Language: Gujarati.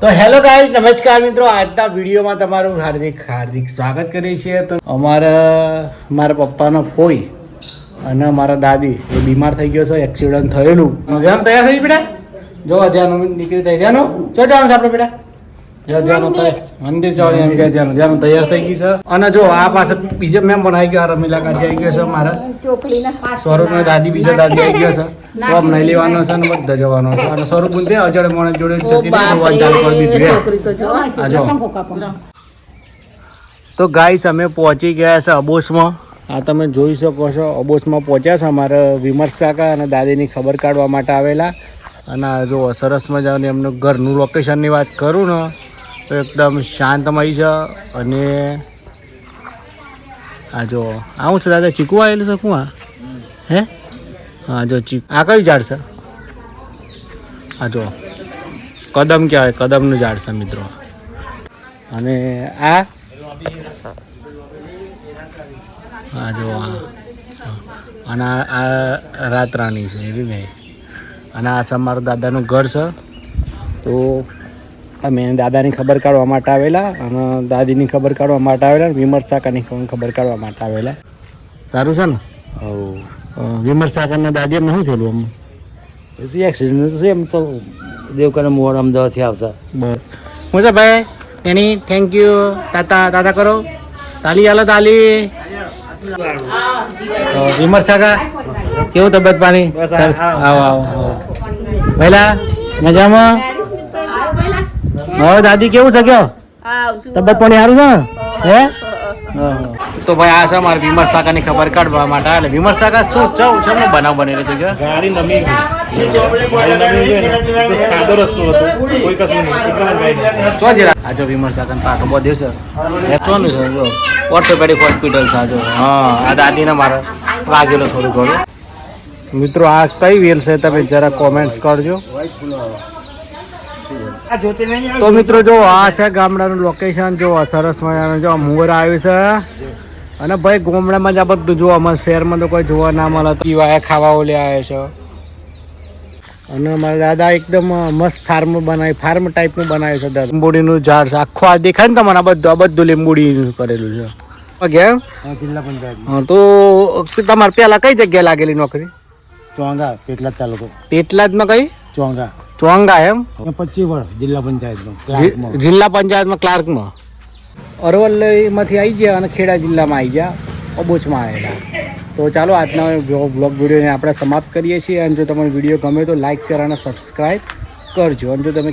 તો હેલો ગાઈઝ, નમસ્કાર મિત્રો. આજના વિડીયોમાં તમારું હાર્દિક સ્વાગત કરીએ છીએ. તો મારા પપ્પાનો ફોઈ અને મારા દાદી એ બીમાર થઈ ગયો છે, એક્સિડન્ટ થયેલું. ધ્યાન તૈયાર થઈ બેટા, જો ધ્યાન નીકળી થઈ ધ્યાન જો જવાનું છે આપણે બેટા, મંદિર જવાનું એમ કે ધ્યાન તૈયાર થઈ ગઈ છે. અને જો આ પાસે બીજો મેમ પણ આવી ગયો, રમીલા કાઢી આવી ગયો છે, મારા સ્વરૂપ દાદી બીજા દાદી આવી ગયો છે. તો આમ નહીં લેવાનો છે ને બધા જવાનો છે. અને સ્વરૂપ બોલતે અજડ મોણે જોડે જતી રહી ચાલુ કરી દીધું. તો ગાઈસ અમે પહોંચી ગયા છે અબોસમાં. આ તમે જોઈ શકો છો, અબોસમાં પહોંચ્યા છે. અમારા વિમર્શ કાકા અને દાદીની ખબર કાઢવા માટે આવેલા. અને જો સરસ મજાની એમનું ઘરનું લોકેશનની વાત કરું ને તો એકદમ શાંતમય છે. અને આ જો આવું છે દાદા, ચીકુ આવેલું છે. શું આ હે? હા જો ચીકુ. આ કયું ઝાડ છે? આ જો કદમ કહેવાય, કદમનું ઝાડ છે મિત્રો. અને આ જો અને આ રાતરાણી છે એવી નહીં. અને આ છે મારા દાદાનું ઘર છે. તો અમે દાદાની ખબર કાઢવા માટે આવેલા અને દાદીની ખબર કાઢવા માટે આવેલા, વિમર્શ કાકાની ખબર કાઢવા માટે આવેલા. સારું છે ને? વિમર્શ કાકાના દાદી એમને શું થયેલું? આમ એક્સિડન્ટ છે. એમ તો દેવકાના મોડ અમદાવાદથી આવતા. બરાબર. હું છે ભાઈ એની થેન્ક યુ. તાતા કરો, તાલી હાલો તાલી. વિમર્શ કાકા કેવું તબિયત પાણી? આવો પહેલા મજામાં? હવે દાદી કેવું છે? કયો તબિયત પાણી સારું છે હે? તો ભાઈ આ છે મારે વિમર્શ કાકાની ખબર કાઢવા માટે. એટલે વિમર્શ કાકા શું બનાવ બનેલો હતો? ગાડી નમી ગઈ, સાદો રસ્તો હતો, કોઈ કશું નહીં. શું છે આ જો વિમર્શ કાકા પાકો બહુ દિવસ શું છે? જો ઓર્થોપેડિક હોસ્પિટલ છે. જો હા, આ દાદીને મારે વાગેલો થોડું ઘણું. મિત્રો આ કઈ વેલ છે તમે જરા કોમેન્ટ્સ કરજો. તો મિત્રો જો આ છે ગામડાનું લોકેશન. જો સરસ મજાનું જો મોર આવ્યું છે. અને ભાઈ ગામડામાં જ આ બધું જોવા મળે, શહેરમાં તો કોઈ જોવા ના મળે. પીવા ખાવા લે આવે છે. અને મારા દાદા એકદમ મસ્ત ફાર્મ ટાઈપનું બનાવ્યું છે. લીંબોડીનું ઝાડ છે આખું. આ દેખાય ને તમારે આ બધું લીંબોડીનું કરેલું છે. કેમ? જિલ્લા પંચાયત. હા, તો તમારે પેલા કઈ જગ્યાએ લાગેલી નોકરી? ચોંગા, પેટલાદ તાલુકો. પેટલાદમાં કઈ? ચોંગા એમ? 25 વર્ષ જિલ્લા પંચાયતમાં. જિલ્લા પંચાયતમાં ક્લાર્કમાં. અરવલ્લીમાંથી આવી ગયા અને ખેડા જિલ્લામાં આવી ગયા, અબોચમાં આવેલા. તો ચાલો આજના વ્લોગ વિડીયોને આપણે સમાપ્ત કરીએ છીએ. અને જો તમને વિડીયો ગમે તો લાઇક, શેર અને સબસ્ક્રાઈબ કરજો. અને જો તમે